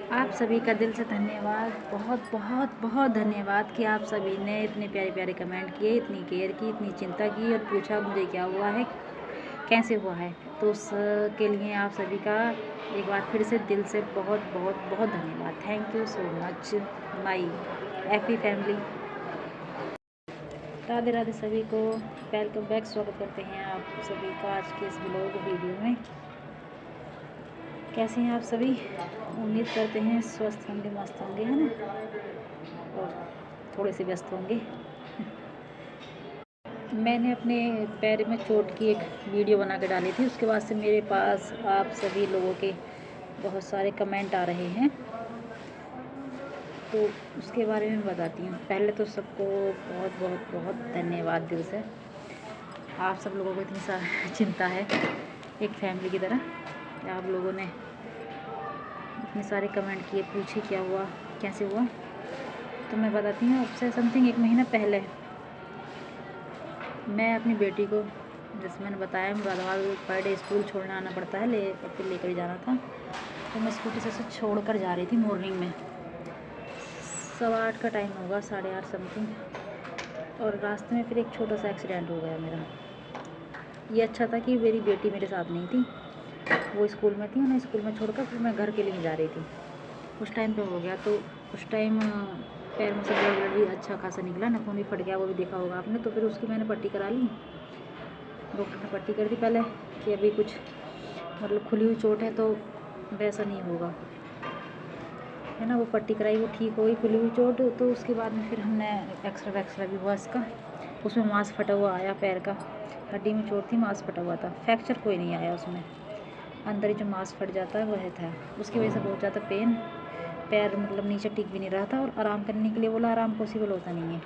आप सभी का दिल से धन्यवाद। बहुत बहुत बहुत धन्यवाद कि आप सभी ने इतने प्यारे प्यारे कमेंट किए, इतनी केयर की, इतनी चिंता की और पूछा मुझे क्या हुआ है, कैसे हुआ है। तो उसके लिए आप सभी का एक बार फिर से दिल से बहुत बहुत बहुत धन्यवाद। Thank you so much my happy family. Radhe Radhe सभी को, वेलकम बैक। स्वागत करते हैं आप सभी का आज के इस ब्लॉग वीडियो में। कैसे हैं आप सभी? उम्मीद करते हैं स्वस्थ होंगे, मस्त होंगे, है ना, और थोड़े से व्यस्त होंगे। मैंने अपने पैर में चोट की एक वीडियो बना के डाली थी, उसके बाद से मेरे पास आप सभी लोगों के बहुत सारे कमेंट आ रहे हैं, तो उसके बारे में बताती हूँ। पहले तो सबको बहुत बहुत बहुत धन्यवाद दिल से। आप सब लोगों को इतनी सारी चिंता है, एक फैमिली की तरह आप लोगों ने इतने सारे कमेंट किए, पूछे क्या हुआ, कैसे हुआ। तो मैं बताती हूँ। अब से समथिंग 1 महीना पहले मैं अपनी बेटी को, जैसे मैंने बताया, मुरादाबाद पर डे स्कूल छोड़ने आना पड़ता है, फिर लेकर जाना था। तो मैं स्कूटी से छोड़ कर जा रही थी मॉर्निंग में, 8:15 का टाइम होगा, 8:30 समथिंग। और रास्ते में फिर एक छोटा सा एक्सीडेंट हो गया मेरा। ये अच्छा था कि मेरी बेटी मेरे साथ नहीं थी, वो स्कूल में थी, उन्हें स्कूल में छोड़कर फिर मैं घर के लिए जा रही थी। उस टाइम पे हो गया। तो उस टाइम पैर में से ब्लड भी अच्छा खासा निकला, नाखून भी फट गया, वो भी देखा होगा आपने। तो फिर उसकी मैंने पट्टी करा ली, डॉक्टर ने पट्टी कर दी पहले कि अभी कुछ मतलब खुली हुई चोट है तो वैसा नहीं होगा, है ना। वो पट्टी कराई, वो ठीक हो गई खुली हुई चोट। तो उसके बाद में फिर हमने एक्सरा भी हुआ इसका, उसमें मांस फटा हुआ आया पैर का, हड्डी में चोट थी, मांस फटा हुआ था, फ्रैक्चर कोई नहीं आया उसमें, अंदर ही जो मांस फट जाता है वह था। उसकी वजह से बहुत ज़्यादा पेन, पैर मतलब नीचे टिक भी नहीं रहा था, और आराम करने के लिए बोला, आराम पॉसिबल होता नहीं है।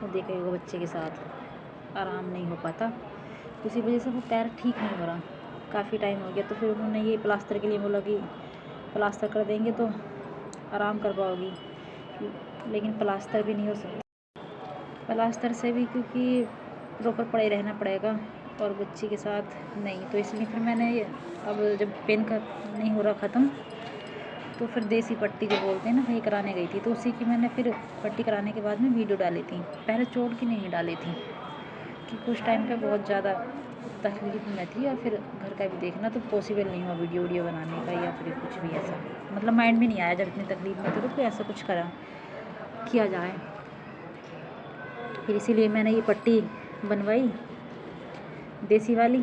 वो देखेगा बच्चे के साथ आराम नहीं हो पाता, उसी वजह से वो पैर ठीक नहीं हो रहा, काफ़ी टाइम हो गया। तो फिर उन्होंने ये प्लास्टर के लिए बोला कि प्लास्टर कर देंगे तो आराम कर पाओगी, लेकिन प्लास्टर भी नहीं हो सकता प्लास्टर से भी, क्योंकि प्रॉपर पड़े रहना पड़ेगा और बच्ची के साथ नहीं। तो इसलिए फिर मैंने अब जब पेन का नहीं हो रहा ख़त्म, तो फिर देसी पट्टी जो बोलते हैं ना, वही कराने गई थी। तो उसी की मैंने फिर पट्टी कराने के बाद में वीडियो डाली थी, पहले चोट की नहीं डाली थी कि कुछ टाइम पे बहुत ज़्यादा तकलीफ में थी, और फिर घर का भी देखना, तो पॉसिबल नहीं हुआ वीडियो बनाने का, या फिर कुछ भी ऐसा, मतलब माइंड में नहीं आया जब इतनी तकलीफ में थी तो कोई ऐसा कुछ किया जाए। फिर इसीलिए मैंने ये पट्टी बनवाई देसी वाली,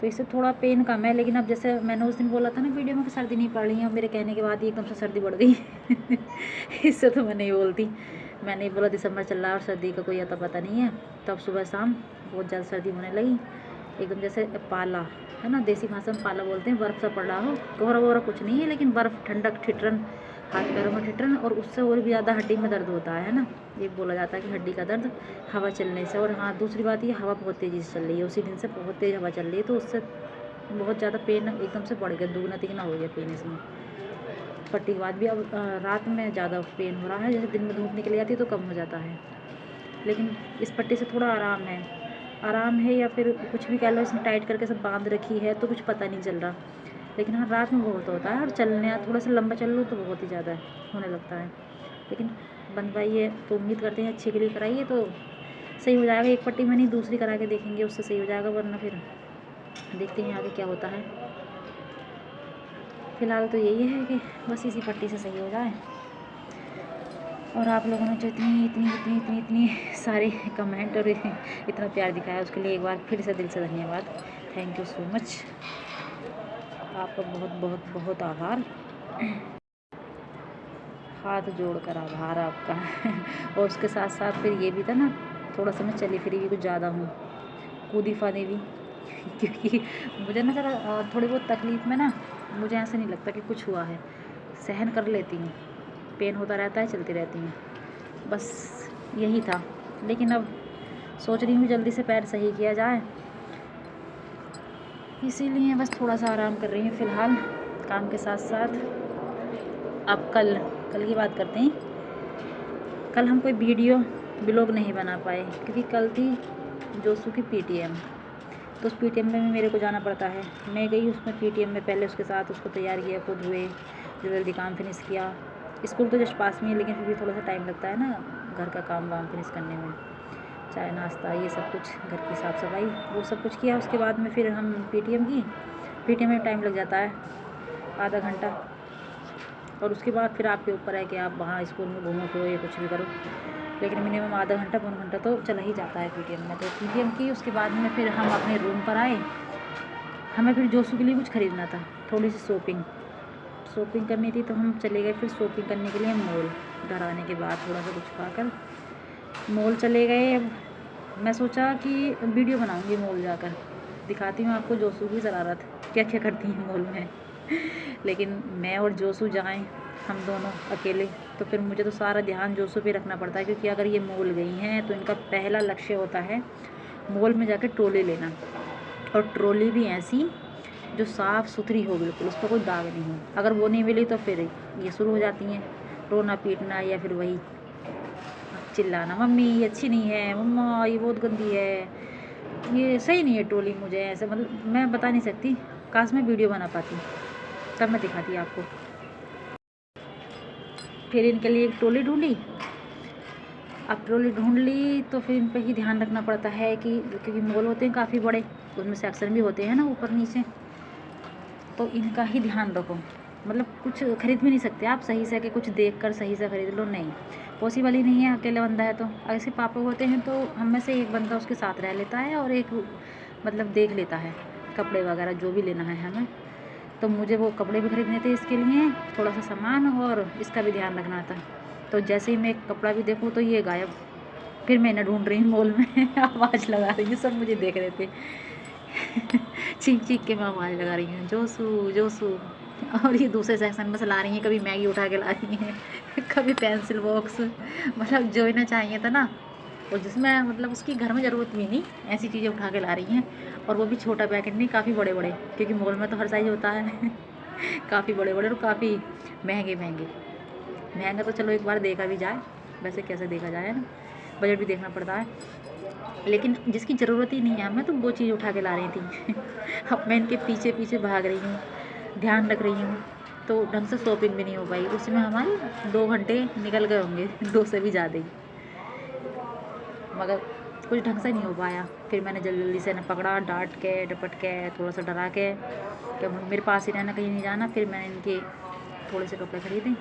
तो इससे थोड़ा पेन कम है। लेकिन अब जैसे मैंने उस दिन बोला था ना वीडियो में कि सर्दी नहीं पड़ रही है, मेरे कहने के बाद ही एकदम से सर्दी बढ़ गई इससे तो मैं नहीं बोलती। मैंने बोला दिसंबर चल रहा है और सर्दी का कोई अता पता नहीं है, तब सुबह शाम बहुत ज़्यादा सर्दी होने लगी एकदम, जैसे पाला, है ना, देसी भाषा में पाला बोलते हैं, बर्फ़ सा पड़ रहा हो, कोहरा वोहरा कुछ नहीं है, लेकिन बर्फ़, ठंडक, ठिठरन, हाथ पैरों में ठिठरन, और उससे और भी ज़्यादा हड्डी में दर्द होता है ना। ये बोला जाता है कि हड्डी का दर्द हवा चलने से। और हाँ, दूसरी बात ये, हवा बहुत तेज़ी से चल रही है, उसी दिन से बहुत तेज़ हवा चल रही है, तो उससे बहुत ज़्यादा पेन एकदम से बढ़ गया, दुगना तिगना हो गया पेन इसमें। पट्टी के बाद भी अब रात में ज़्यादा पेन हो रहा है, जैसे दिन में धूप निकल जाती है तो कम हो जाता है, लेकिन इस पट्टी से थोड़ा आराम है, या फिर कुछ भी कह लो, इसमें टाइट करके सब बांध रखी है तो कुछ पता नहीं चल रहा। लेकिन हाँ, रात में बहुत होता है, और चलने थोड़ा सा लंबा चल लो तो बहुत ही ज़्यादा होने लगता है। लेकिन बनवाइए तो उम्मीद करते हैं अच्छे के लिए कराइए तो सही हो जाएगा। एक पट्टी में नहीं, दूसरी करा के देखेंगे, उससे सही हो जाएगा, वरना फिर देखते हैं आगे क्या होता है। फ़िलहाल तो यही है कि बस इसी पट्टी से सही हो जाए। और आप लोगों ने जो इतनी सारे कमेंट और इतना प्यार दिखाया, उसके लिए एक बार फिर से दिल से धन्यवाद। थैंक यू सो मच, आपका बहुत बहुत बहुत आभार, हाथ जोड़कर आभार आपका और उसके साथ साथ फिर ये भी था ना, थोड़ा सा मैं चली फिरी भी कुछ ज़्यादा हूँ, कूदी फादी भी क्योंकि मुझे ना ज़रा थोड़ी बहुत तकलीफ़ में ना, मुझे ऐसा नहीं लगता कि कुछ हुआ है, सहन कर लेती हूँ, पेन होता रहता है, चलती रहती हूँ, बस यही था। लेकिन अब सोच रही हूँ जल्दी से पैर सही किया जाए, इसीलिए बस थोड़ा सा आराम कर रही हूँ फ़िलहाल काम के साथ साथ। अब कल की बात करते हैं। कल हम कोई वीडियो ब्लॉग नहीं बना पाए, क्योंकि कल थी जोसू की PTM, तो उस पीटीएम में भी मेरे को जाना पड़ता है। मैं गई उसमें पीटीएम में, पहले उसके साथ उसको तैयार किया, खुद हुए, जल्दी काम फिनिश किया। स्कूल तो जस्ट पास में है, लेकिन फिर भी थोड़ा सा टाइम लगता है ना घर का काम वाम फिनिश करने में, चाय नाश्ता ये सब कुछ, घर की साफ़ सफाई, वो सब कुछ किया। उसके बाद में फिर हम पीटीएम में टाइम लग जाता है आधा घंटा, और उसके बाद फिर आपके ऊपर है कि आप वहाँ स्कूल में घूमो फिरो या कुछ भी करो, लेकिन मिनिमम आधा घंटा पौन घंटा तो चला ही जाता है पीटीएम में। तो पीटीएम की उसके बाद में फिर हम अपने रूम पर आए। हमें फिर जोसू के लिए कुछ ख़रीदना था, थोड़ी सी शॉपिंग करनी थी, तो हम चले गए फिर शॉपिंग करने के लिए मॉल। घर आने के बाद थोड़ा सा कुछ खाकर मॉल चले गए। मैं सोचा कि वीडियो बनाऊंगी मॉल जाकर, दिखाती हूँ आपको जोसू की शरारत क्या क्या करती हैं मॉल में। लेकिन मैं और जोसू जाएं हम दोनों अकेले, तो फिर मुझे तो सारा ध्यान जोसू पे रखना पड़ता है, क्योंकि अगर ये मॉल गई हैं तो इनका पहला लक्ष्य होता है मॉल में जाकर ट्रॉली लेना, और ट्रॉली भी ऐसी जो साफ़ सुथरी हो, बिल्कुल उस पर कोई दाग नहीं हो। अगर वो नहीं मिली तो फिर ये शुरू हो जाती हैं रोना पीटना, या फिर वही चिल्लाना, मम्मी ये अच्छी नहीं है, मम्मा ये बहुत गंदी है, ये सही नहीं है ट्रॉली। मुझे ऐसे मतलब मैं बता नहीं सकती, काश मैं वीडियो बना पाती तब मैं दिखाती आपको। फिर इनके लिए एक ट्रॉली ढूंढी। अब ट्रॉली ढूंढ ली तो फिर इन पर ही ध्यान रखना पड़ता है कि क्योंकि मॉल होते हैं काफ़ी बड़े, उसमें सेक्शन भी होते हैं ना ऊपर नीचे, तो इनका ही ध्यान रखो। मतलब कुछ खरीद भी नहीं सकते आप सही से, कि कुछ देख कर सही से खरीद लो, नहीं पॉसिबल ही नहीं है। अकेला बंदा है तो, ऐसे पापा होते हैं तो हम में से एक बंदा उसके साथ रह लेता है और एक मतलब देख लेता है कपड़े वगैरह जो भी लेना है हमें। तो मुझे वो कपड़े भी खरीदने थे, इसके लिए थोड़ा सा सामान, और इसका भी ध्यान रखना था। तो जैसे ही मैं कपड़ा भी देखूँ तो ये गायब, फिर मैं इन्हें ढूंढ रही हूँ मॉल में। आवाज़ लगा रही हूँ, सब मुझे देख रहे थे। चीख चीख के मैं आवाज़ लगा रही हूँ जोसू जोसू, और ये दूसरे सेक्शन में से ला रही हैं, कभी मैगी उठा के ला रही हैं, कभी पेंसिल बॉक्स, मतलब जो इन्हें चाहिए था ना, और जिसमें मतलब उसकी घर में ज़रूरत भी नहीं, ऐसी चीज़ें उठा के ला रही हैं। और वो भी छोटा पैकेट नहीं, काफ़ी बड़े बड़े, क्योंकि मॉल में तो हर साइज़ होता है। काफ़ी बड़े बड़े और काफ़ी महंगे महंगे। महंगा तो चलो एक बार देखा भी जाए, वैसे कैसे देखा जाए ना, बजट भी देखना पड़ता है, लेकिन जिसकी ज़रूरत ही नहीं है हमें, तो वो चीज़ उठा के ला रही थी। अब मैं इनके पीछे पीछे भाग रही हूँ, ध्यान रख रही हूँ, तो ढंग से शॉपिंग भी नहीं हो पाई। उसमें हमारे 2 घंटे निकल गए होंगे, 2 से भी ज़्यादा ही, मगर कुछ ढंग से नहीं हो पाया। फिर मैंने जल्दी जल्दी से इन्हें पकड़ा, डांट के डपट के थोड़ा सा डरा के, कि मेरे पास ही रहना, कहीं नहीं जाना। फिर मैंने इनके थोड़े से कपड़े खरीदे,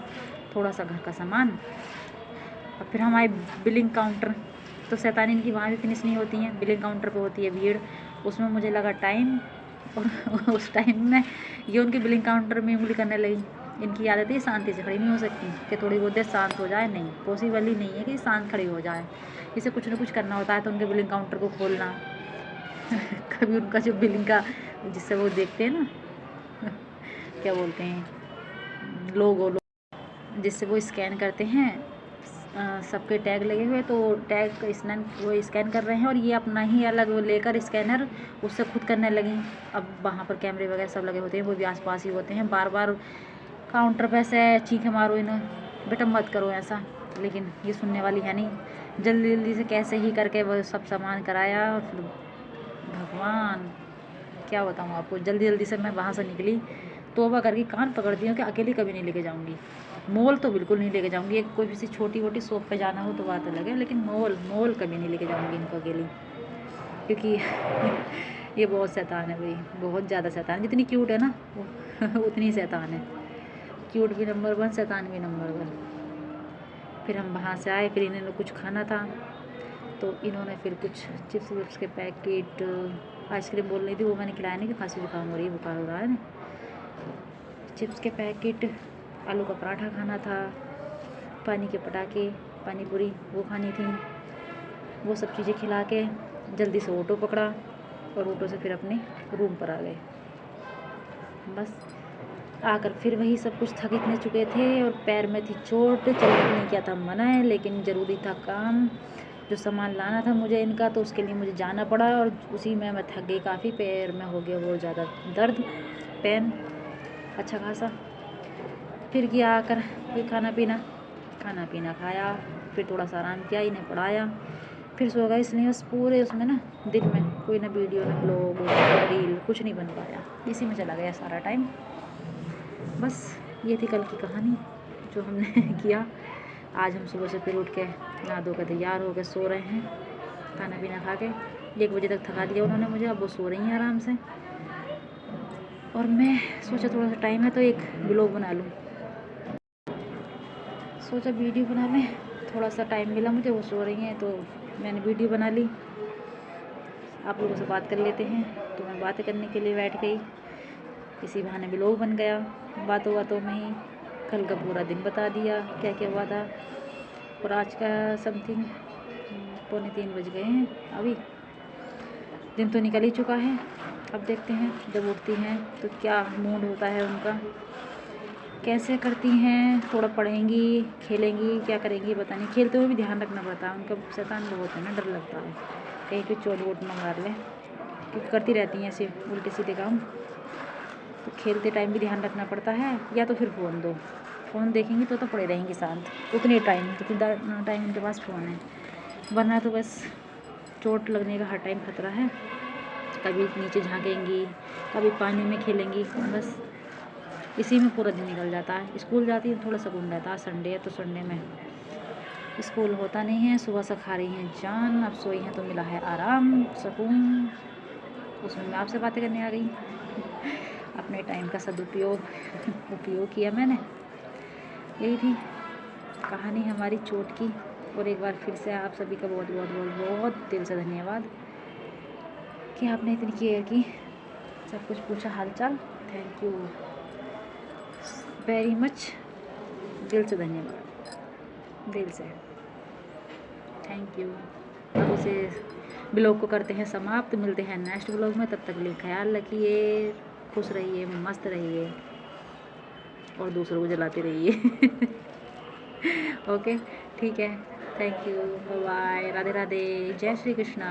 थोड़ा सा घर का सामान, और फिर हम आए बिलिंग काउंटर। तो शैतानी इनकी वहाँ भी फिनिश नहीं होती हैं, बिलिंग काउंटर पे होती है भीड़, उसमें मुझे लगा टाइम, और उस टाइम में ये उनके बिलिंग काउंटर में उंगली करने लगी। इनकी आदत है शांति से खड़ी नहीं हो सकती, कि थोड़ी बहुत देर शांत हो जाए, नहीं पॉसिबल ही नहीं है कि शांत खड़ी हो जाए, इसे कुछ ना कुछ करना होता है। तो उनके बिलिंग काउंटर को खोलना, कभी उनका जो बिलिंग का जिससे वो देखते हैं ना, क्या बोलते हैं, लोगो, जिससे वो स्कैन करते हैं, सबके टैग लगे हुए, तो टैग वो स्कैन कर रहे हैं, और ये अपना ही अलग वो लेकर स्कैनर उससे खुद करने लगी। अब वहाँ पर कैमरे वगैरह सब लगे होते हैं, वो भी आसपास ही होते हैं, बार बार काउंटर पे से चीखे मारो इन्हें, बेटा मत करो ऐसा, लेकिन ये सुनने वाली है नहीं। जल्दी जल्दी से कैसे ही करके वो सब सामान कराया, और फिर भगवान क्या बताऊँ आपको, जल्दी जल्दी से मैं वहाँ से निकली, तौबा करके कान पकड़ दिया कि अकेली कभी नहीं लेके जाऊँगी, मॉल तो बिल्कुल नहीं लेके जाऊँगी। एक कोई किसी छोटी मोटी शॉप पे जाना हो तो बात अलग है, लेकिन मॉल कभी नहीं लेके जाऊँगी इनको अकेली, क्योंकि ये बहुत शैतान है भाई, बहुत ज़्यादा शैतान। जितनी क्यूट है ना वो उतनी शैतान है, क्यूट भी नंबर 1, शैतान भी नंबर 1। फिर हम वहाँ से आए, फिर इन्होंने कुछ खाना था, तो इन्होंने फिर कुछ चिप्स विप्स के पैकेट, आइसक्रीम बोल रही थी, वो मैंने खिलाया नहीं कि खांसी जुकाम हो रही है, बुखार हो रहा है ना। चिप्स के पैकेट, आलू का पराठा खाना था, पानी के पटाखे, पानी पूरी वो खानी थी। वो सब चीज़ें खिला के जल्दी से ऑटो पकड़ा, और ऑटो से फिर अपने रूम पर आ गए। बस आकर फिर वही सब कुछ थक इतने चुके थे, और पैर में थी चोट, चलने के लिए क्या था मना है, लेकिन ज़रूरी था काम, जो सामान लाना था मुझे इनका, तो उसके लिए मुझे जाना पड़ा, और उसी में मैं थक गई काफ़ी, पैर में हो गया बहुत ज़्यादा दर्द, पेन अच्छा खासा। फिर किया आकर फिर खाना पीना खाया, फिर थोड़ा सा आराम किया, इन्हें पढ़ाया, फिर सो गए, इसलिए बस पूरे उसमें ना दिन में कोई ना वीडियो ना ब्लॉग ना रील कुछ नहीं बन पाया, इसी में चला गया सारा टाइम। बस ये थी कल की कहानी जो हमने किया। आज हम सुबह से फिर उठ के नहा धो के तैयार हो के सो रहे हैं, खाना पीना खा के 1 बजे तक थका दिया उन्होंने मुझे। अब वो सो रही हैं आराम से, और मैं सोचा थोड़ा सा टाइम है तो एक ब्लॉग बना लूँ, सोचा वीडियो बना लें। थोड़ा सा टाइम मिला मुझे, वो सो रही हैं तो मैंने वीडियो बना ली। आप लोगों से बात कर लेते हैं, तो मैं बातें करने के लिए बैठ गई। इसी बहाने ब्लॉग बन गया, बातों बातों में ही कल का पूरा दिन बता दिया क्या क्या हुआ था। और आज का समथिंग 2:45 बज गए हैं। अभी दिन तो निकल ही चुका है। अब देखते हैं जब उठती हैं तो क्या मूड होता है उनका, कैसे करती हैं, थोड़ा पढ़ेंगी खेलेंगी क्या करेंगी पता नहीं। खेलते हुए भी ध्यान रखना पड़ता है, उनका शैतान बहुत है ना, डर लगता है कहीं कोई चोट वोट ना मार ले, क्योंकि करती रहती हैं ऐसे उल्टे सीधे काम। तो खेलते टाइम भी ध्यान रखना पड़ता है, या तो फिर फ़ोन दो, फ़ोन देखेंगी तो पड़े रहेंगी शांत उतने टाइम, जितना टाइम उनके पास फ़ोन है। वरना तो बस चोट लगने का हर टाइम खतरा है। कभी नीचे झाँकेंगी, कभी पानी में खेलेंगी, बस इसी में पूरा दिन निकल जाता है। स्कूल जाती है थोड़ा सुकून रहता है, संडे है तो संडे में स्कूल होता नहीं है। सुबह से खा रही हैं जान, अब सोई हैं तो मिला है आराम सुकून, उसमें मैं आपसे बातें करने आ गई। अपने टाइम का सदुपयोग उपयोग किया मैंने। यही थी कहानी हमारी चोट की। और एक बार फिर से आप सभी का बहुत बहुत बहुत बहुत दिल से धन्यवाद कि आपने इतनी केयर की, सब कुछ पूछा हालचाल। थैंक यू वेरी मच, दिल से धन्यवाद, दिल से थैंक यू। अब उसे ब्लॉग को करते हैं समाप्त, मिलते हैं नेक्स्ट ब्लॉग में। तब तक के लिए ख्याल रखिए, खुश रहिए, मस्त रहिए और दूसरों को जलाते रहिए। ओके ठीक है, thank you, bye bye, Radhe Radhe, जय श्री कृष्णा।